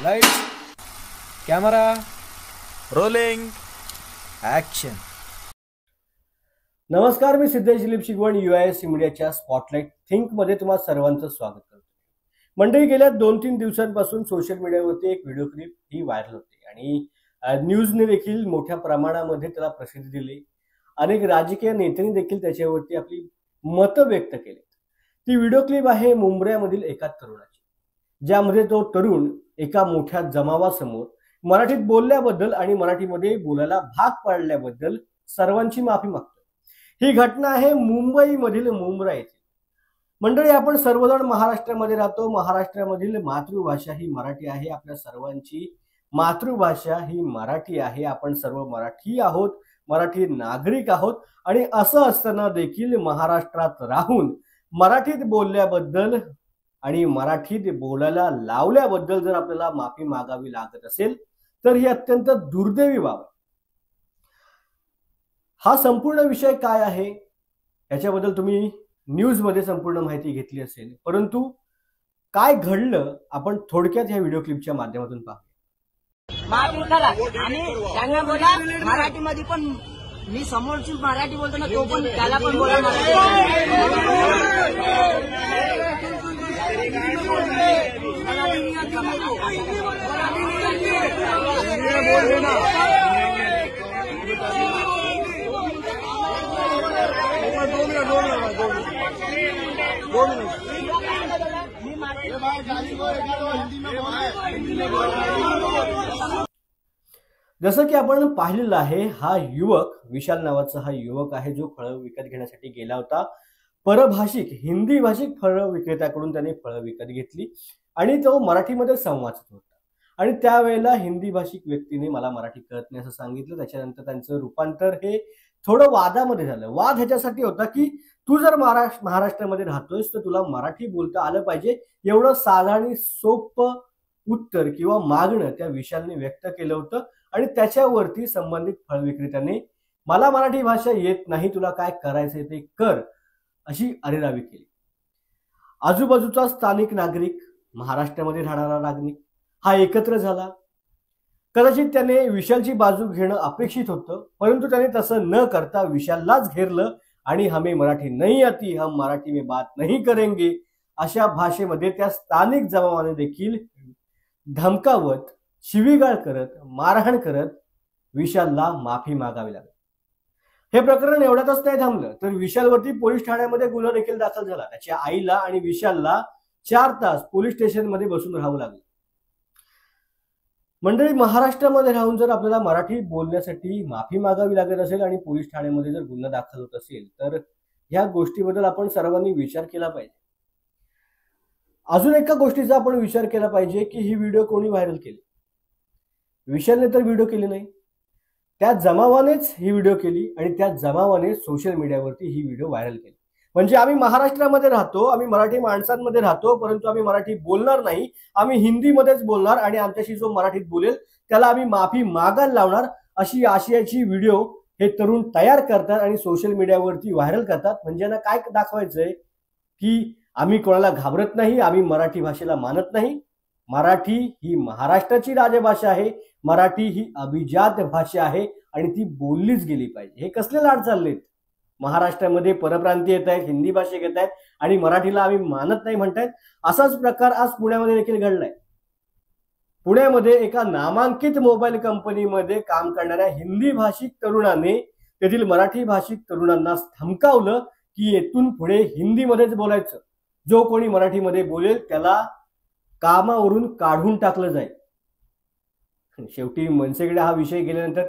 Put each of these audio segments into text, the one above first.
Lights, camera, rolling, action. नमस्कार, मी Siddhesh Dilip Shigwan UIS मीडियाच्या spotlight think मध्ये तुम्हा सर्वांचं स्वागत करतो। मंडळी, गेल्या 2-3 दिवसांपासून सोशल मीडियावरती एक व्हिडिओ क्लिप ही व्हायरल होते आणि न्यूजने देखील मोठ्या प्रमाणामध्ये त्याला प्रसिद्धी दिली। अनेक राजकीय नेत्यांनी देखील त्याच्यावरती आपली मतं व्यक्त केली। ती व्हिडिओ क्लिप आहे मुंब्र्यामधील एका तरुणाची, ज्यामध्ये तो तरुण एका मोठ्या जमावासमोर मराठीत बोलल्याबद्दल आणि मराठीमध्ये बोलायला भाग पाडल्याबद्दल सर्वांची माफी मागतो। ही घटना आहे मुंबईमधील मुंब्रा येथे। मंडळी, आपण सर्वजण महाराष्ट्रामध्ये राहतो। महाराष्ट्रामधील मातृभाषा ही मराठी आहे। आपल्या सर्वांची मातृभाषा ही मराठी आहे। आपण सर्व मराठी आहोत, मराठी नागरिक आहोत आणि असं असताना देखील महाराष्ट्रात राहून मराठीत बोलल्याबद्दल आणि मराठीत बोलायला लावल्याबद्दल जर आपल्याला माफी मागावी लागत असेल तर ही अत्यंत दुर्दैवी बाब आहे। हा संपूर्ण विषय काय आहे याच्याबद्दल तुम्ही न्यूज मध्ये संपूर्ण माहिती घेतली असेल, परंतु काय घडलं आपण थोडक्यात ह्या व्हिडिओ क्लिपच्या माध्यमातून पाहूया। माफी करा आणि त्यांना बोला मराठीमध्ये, पण मी समोरची मराठी बोलतो ना, तो पण त्याला पण बोला जसं की आपण पाहिलेलं आहे, हा युवक विशाल नावाचा हा युवक आहे जो फळं विकत घेण्यासाठी गेला होता। परभाषिक हिंदी भाषिक फळं विक्रेत्याकडून त्याने फळं विकत घेतली आणि तो मराठीमध्ये संवाद साधत होता आणि त्यावेळेला हिंदी भाषिक व्यक्तीने मला मराठी कळत नाही असं सांगितलं। त्याच्यानंतर त्यांचं रूपांतर हे थोडं वादामध्ये झालं। वाद ह्याच्यासाठी होता की तू जर महाराष्ट्रामध्ये राहतोयस तर तुला मराठी बोलता आलं पाहिजे, एवढं साधं आणि सोपं उत्तर किंवा मागणं त्या विशालने व्यक्त केलं होतं आणि त्याच्यावरती संबंधित फळ विक्रेत्याने मला मराठी भाषा येत नाही, तुला काय करायचंय ते कर, अशी अरेरावी केली। आजूबाजूचा स्थानिक नागरिक, महाराष्ट्रामध्ये राहणारा नागरिक हा एकत्र झाला। कदाचित त्याने विशालची बाजू घेणं अपेक्षित होतं, परंतु त्याने तसं न करता विशाललाच घेरलं आणि हमें मराठी नहीं आती, हम मराठी में बात नहीं करेंगे अशा भाषेमध्ये त्या स्थानिक जमावाने देखील धमकावत, शिवीगाळ करत, मारहाण करत विशालला माफी मागावी लागली। हे प्रकरण एवढ्यातच नाही थांबलं, तर विशालवरती पोलीस ठाण्यामध्ये गुन्हा देखील दाखल झाला। त्याच्या आईला आणि विशालला 4 तास पोलीस स्टेशनमध्ये बसून राहावं लागलं। मंडळी, महाराष्ट्रामध्ये राहून जर आपल्याला मराठी बोलण्यासाठी माफी मागावी लागत असेल आणि पोलीस ठाण्यामध्ये जर गुन्हा दाखल होत असेल तर ह्या गोष्टीबद्दल आपण सर्वांनी विचार केला पाहिजे। अजून एका गोष्टीचा आपण विचार केला पाहिजे की ही व्हिडिओ कोणी व्हायरल केली? विशालने तर व्हिडिओ केली नाही, त्या जमावानेच ही व्हिडिओ केली आणि त्या जमावाने सोशल मीडियावरती ही व्हिडिओ व्हायरल केली। म्हणजे आम्ही महाराष्ट्रामध्ये राहतो, आम्ही मराठी माणसांमध्ये राहतो, परंतु आम्ही मराठी बोलणार नाही, आम्ही हिंदीमध्येच बोलणार आणि आमच्याशी जो मराठीत बोलेल त्याला आम्ही माफी मागायला लावणार, अशी आशयाची व्हिडिओ हे तरुण तयार करतात आणि सोशल मीडियावरती व्हायरल करतात। म्हणजे यांना काय दाखवायचंय की आम्ही कोणाला घाबरत नाही, आम्ही मराठी भाषेला मानत नाही, मराठी ही महाराष्ट्राची राजभाषा आहे, मराठी ही अभिजात भाषा आहे आणि ती बोललीच गेली पाहिजे। हे कसले लाड चाललेत? महाराष्ट्रामध्ये परप्रांतीय येत आहेत, हिंदी भाषिक येत आहेत आणि मराठीला आम्ही मानत नाही म्हणतायत। असाच प्रकार आज पुण्यामध्ये देखील घडलाय। पुण्यामध्ये एका नामांकित मोबाईल कंपनीमध्ये काम करणाऱ्या हिंदी भाषिक तरुणाने तेथील मराठी भाषिक तरुणांना धमकावलं की येथून पुढे हिंदीमध्येच बोलायचं, जो कोणी मराठीमध्ये बोलेल त्याला कामावरून काढून टाकलं जाईल। शेवटी मनसेकडे हा विषय गेल्यानंतर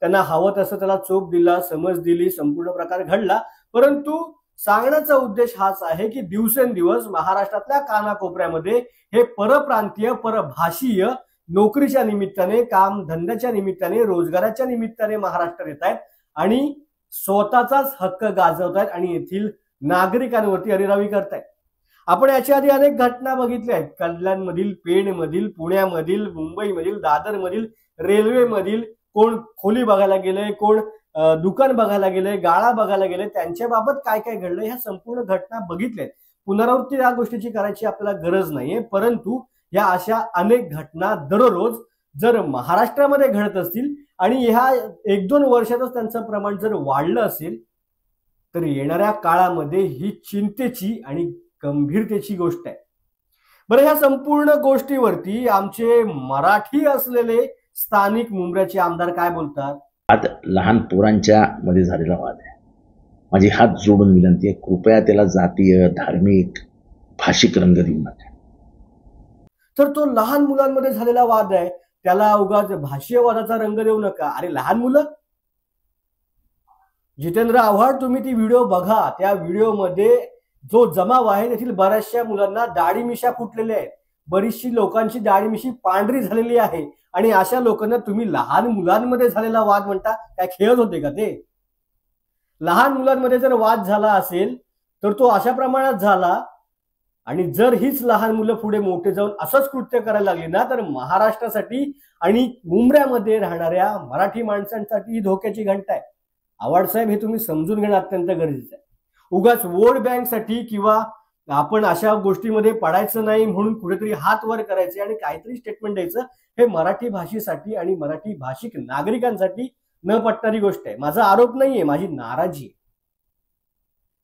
त्यांना हवं तसं त्याला चोप दिला, समज दिली, संपूर्ण प्रकार घडला। परंतु सांगण्याचा उद्देश हाच आहे की दिवसेंदिवस महाराष्ट्रातल्या कानाकोपऱ्यामध्ये हे परप्रांतीय, परभाषीय नोकरीच्या निमित्ताने, काम धंद्याच्या निमित्ताने, रोजगाराच्या निमित्ताने महाराष्ट्रात येत आहेत आणि स्वतःचाच हक्क गाजवतायत आणि येथील नागरिकांवरती अरेरावी करतायत। आपण याच्या आधी अनेक घटना बघितल्या आहेत, कल्याणमधील, पेणमधील, पुण्यामधील, मुंबईमधील, दादरमधील, रेल्वेमधील, कोण खोली बघायला गेले, कोण दुकान बघायला गेले, गाळा बघायला गेले, त्यांच्या बाबत काय काय घडलं ह्या संपूर्ण घटना बघितल्यात। पुनरावृत्ती या गोष्टीची करायची आपल्याला गरज नाहीये, परंतु या अशा अनेक घटना दररोज जर महाराष्ट्रामध्ये घडत असतील आणि ह्या 1-2 वर्षातच त्यांचं प्रमाण जर वाढलं असेल तर येणाऱ्या काळामध्ये ही चिंतेची आणि गंभीरतेची गोष्ट आहे. बरं, ह्या संपूर्ण गोष्टीवरती आमचे मराठी असलेले स्थानिक मुंब्र्याचे आमदार काय बोलतात? आज लहान पोरांच्या मध्ये झालेला वाद आहे. माझी हात जोडून विनंती आहे, कृपया त्याला जातीय, धार्मिक, भाषिक रंग देऊ नका. तर तो लहान मुलांमध्ये झालेला वाद आहे, त्याला उगाच भाषीय वादाचा रंग देऊ नका. अरे लहान मुलं, जितेंद्र आव्हाड, तुम्ही ती व्हिडिओ बघा. त्या व्हिडिओमध्ये जो जमाव आहे त्यातील बऱ्याचशा मुलांना दाढी मिशा फुटलेल्या आहेत, बरीचशी लोकांची दाढी मिशी पांढरी झालेली आहे आणि अशा लोकांना तुम्ही लहान मुलांमध्ये झालेला वाद म्हणता? काय खेळत होते का ते? लहान मुलांमध्ये जर वाद झाला असेल तर तो अशा प्रमाणात झाला आणि जर हीच लहान मुलं पुढे मोठे जाऊन असंच कृत्य करायला लागली ना तर महाराष्ट्रासाठी आणि मुंब्र्यामध्ये राहणाऱ्या मराठी माणसांसाठी ही धोक्याची घंटा आहे. आव्हाड साहेब, हे तुम्ही समजून घेणं अत्यंत गरजेचं आहे. उगाच वोट बँकसाठी किंवा आपण अशा गोष्टीमध्ये पडायचं नाही म्हणून कुठेतरी हात वर करायचे आणि काहीतरी स्टेटमेंट द्यायचं, हे मराठी भाषेसाठी आणि मराठी भाषिक नागरिकांसाठी न पटणारी गोष्ट आहे. माझा आरोप नाहीये, माझी नाराजी आहे.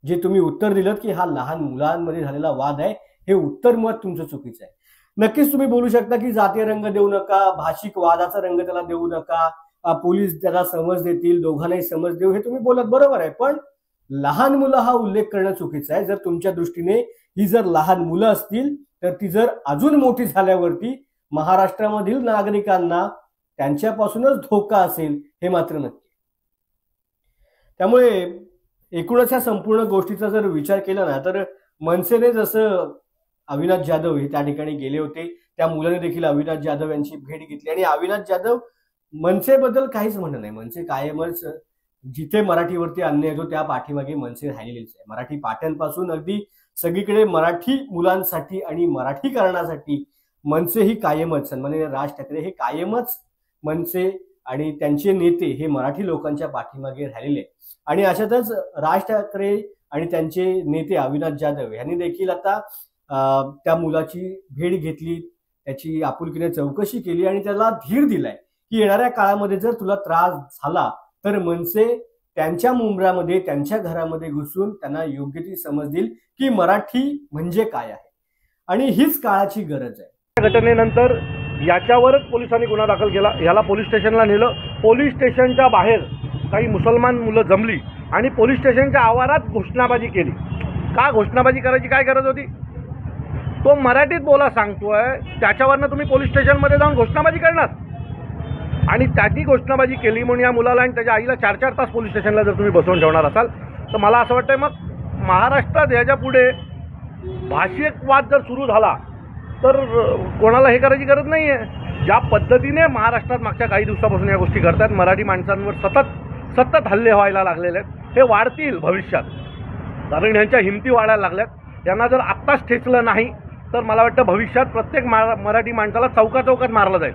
जे तुम्ही उत्तर दिलं की हा लहान मुलांमध्ये झालेला वाद आहे, हे उत्तर मत तुमचं चुकीचं आहे. नक्कीच तुम्ही बोलू शकता की जातीय रंग देऊ नका, भाषिक वादाचा रंग त्याला देऊ नका, पोलीस त्याला समज देतील, दोघांनाही समज देऊ, हे तुम्ही बोलत बरोबर आहे. पण लहान मुलं हा उल्लेख करणं चुकीचं आहे. जर तुमच्या दृष्टीने ही जर लहान मुलं असतील तर ती जर अजून मोठी झाल्यावरती महाराष्ट्रामधील नागरिकांना त्यांच्यापासूनच धोका असेल, हे मात्र नक्की. त्यामुळे एकूणच ह्या संपूर्ण गोष्टीचा जर विचार केला ना तर मनसेने जसं अविनाश जाधव हे त्या ठिकाणी गेले होते, त्या मुलाने देखील अविनाश जाधव यांची भेट घेतली आणि अविनाश जाधव मनसेबद्दल काहीच म्हणणं नाही. मनसे कायमच जिथे मराठीवरती अन्याय होतो त्या पाठीमागे मनसे राहिलेलीच आहे. मराठी पाट्यांपासून अगदी सगळीकडे मराठी मुलांसाठी आणि मराठीकरणासाठी मनसे ही कायमच, सन्माननीय राज ठाकरे हे कायमच मनसे आणि त्यांचे नेते हे मराठी लोकांच्या पाठीमागे राहिलेले. आणि अशातच राज ठाकरे आणि त्यांचे नेते अविनाश जाधव यांनी देखील आता त्या मुलाची भेट घेतली, त्याची आपुलकीने चौकशी केली आणि त्याला धीर दिलाय की येणाऱ्या काळामध्ये जर तुला त्रास झाला तर मनसे त्यांच्या मुंब्र्यामध्ये, त्यांच्या घरामध्ये घुसून त्यांना योग्य ती समज देईल की मराठी म्हणजे काय आहे. आणि हीच काळाची गरज आहे. घटनेनंतर याच्यावरच पोलिसांनी गुन्हा दाखल केला. याला पोलीस स्टेशनला नेलं. पोलीस स्टेशनच्या बाहेर काही मुसलमान मुलं जमली आणि पोलीस स्टेशनच्या आवारात घोषणाबाजी केली. का घोषणाबाजी करायची काय गरज होती? तो मराठीत बोला सांगतोय, त्याच्यावरनं तुम्ही पोलीस स्टेशनमध्ये जाऊन घोषणाबाजी करणार? आणि त्याची घोषणाबाजी केली म्हणून या मुलाला आणि त्याच्या आईला 4-4 तास पोलीस स्टेशनला जर तुम्ही बसवून ठेवणार असाल तर मला असं वाटतंय मग महाराष्ट्रात याच्या पुढे भाषिक वाद जर सुरू झाला तर कोणाला हे करायची गरज नाही आहे. ज्या पद्धतीने महाराष्ट्रात मागच्या काही दिवसापासून या गोष्टी घडतात, मराठी माणसांवर सतत हल्ले व्हायला लागलेले आहेत, हे वाढतील भविष्यात. कारण यांच्या हिमती वाढायला लागल्यात. यांना जर आत्ताच ठेचलं नाही तर मला वाटतं भविष्यात प्रत्येक मराठी माणसाला चौकात मारलं जाईल.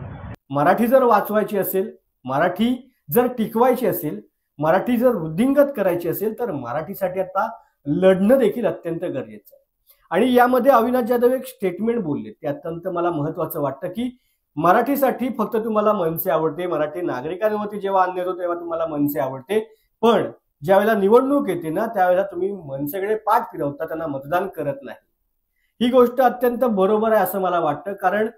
मराठी जर वाचवायची असेल, मराठी जर टिकवायची असेल, मराठी जर वृद्धिंगत करायची असेल तर मराठीसाठी आता लढणं देखील अत्यंत गरजेचं आहे. आणि यामध्ये अविनाश जाधव एक स्टेटमेंट बोलले, ते अत्यंत मला महत्वाचं वाटतं की मराठीसाठी फक्त तुम्हाला मनसे आवडते, मराठी नागरिकांवरती जेव्हा अन्याय होतो तेव्हा तुम्हाला मनसे आवडते, पण ज्यावेळेला निवडणूक येते ना त्यावेळेला तुम्ही मनसेकडे पाठ फिरवता, त्यांना मतदान करत नाही. ही गोष्ट अत्यंत बरोबर आहे असं मला वाटतं. कारण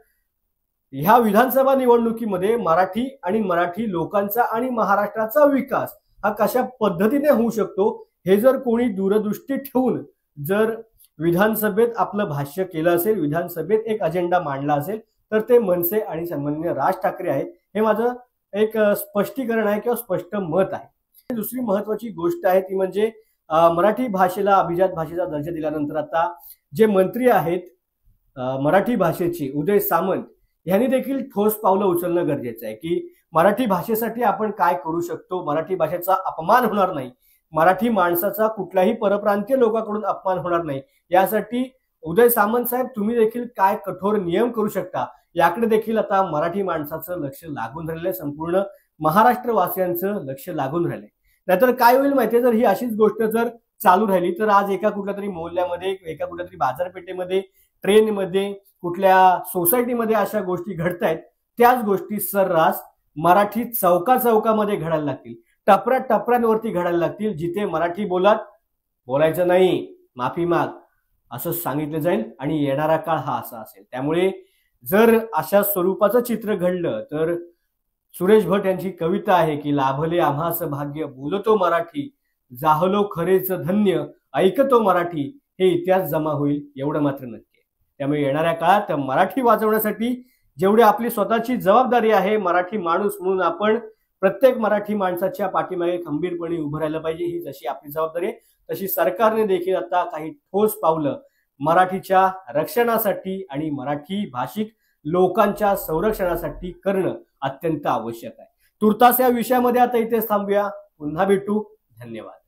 ह्या विधानसभा निवडणुकीमध्ये मराठी आणि मराठी लोकांचा आणि महाराष्ट्राचा विकास हा कशा पद्धतीने होऊ शकतो हे जर कोणी दूरदृष्टी ठेवून जर विधानसभेत आपलं भाष्य केलं असेल, विधानसभेत एक अजेंडा मांडला असेल तर ते मनसे आणि सन्माननीय राज ठाकरे आहेत. हे माझं एक स्पष्टीकरण आहे किंवा स्पष्ट मत आहे. दुसरी महत्वाची गोष्ट आहे ती म्हणजे मराठी भाषेला अभिजात भाषेचा दर्जा दिल्यानंतर आता जे मंत्री आहेत मराठी भाषेचे, उदय सामंत, यांनी देखील ठोस पावलं उचलणं गरजेचं आहे की मराठी भाषेसाठी आपण काय करू शकतो, मराठी भाषेचा अपमान होणार नाही, मराठी माणसाचा कुठल्याही परप्रांतीय लोकांकडून अपमान होणार नाही, यासाठी उदय सामंत साहेब तुम्ही देखील काय कठोर नियम करू शकता याकडे देखील आता मराठी माणसाचं लक्ष लागून राहिलंय, संपूर्ण महाराष्ट्रवासियांचं लक्ष लागून राहिलंय. नाहीतर काय होईल माहितीये, जर ही अशीच गोष्ट जर चालू राहिली तर आज एका कुठल्या तरी मोहल्ल्यामध्ये, एका कुठल्या तरी बाजारपेठेमध्ये ट्रेनमध्ये कुठल्या सोसायटीमध्ये अशा गोष्टी घडतायत, त्याच गोष्टी सर्रास मराठी चौकामध्ये घडायला लागतील, टपऱ्यांवरती घडायला लागतील. जिथे मराठी बोलायचं नाही, माफी माग असं सांगितलं जाईल आणि येणारा काळ हा असा असेल. त्यामुळे जर अशा स्वरूपाचं चित्र घडलं तर सुरेश भट यांची कविता आहे की लाभले आम्हास भाग्य, बोलतो मराठी, जाहलो खरेच धन्य, ऐकतो मराठी, हे इतिहास जमा होईल एवढं मात्र नक्की. त्यामुळे येणाऱ्या काळात मराठी वाचवण्यासाठी जेवढी आपली स्वतःची जबाबदारी आहे, मराठी माणूस म्हणून आपण प्रत्येक मराठी माणसाच्या पाठीमागे खंबीरपणे उभं राहिलं पाहिजे. ही जशी आपली जबाबदारी आहे तशी सरकारने देखील आता काही ठोस पावलं मराठीच्या रक्षणासाठी आणि मराठी भाषिक लोकांच्या संरक्षणासाठी करणं अत्यंत आवश्यक आहे. तुर्तास या विषयामध्ये आता इथेच थांबूया. पुन्हा भेटू. धन्यवाद.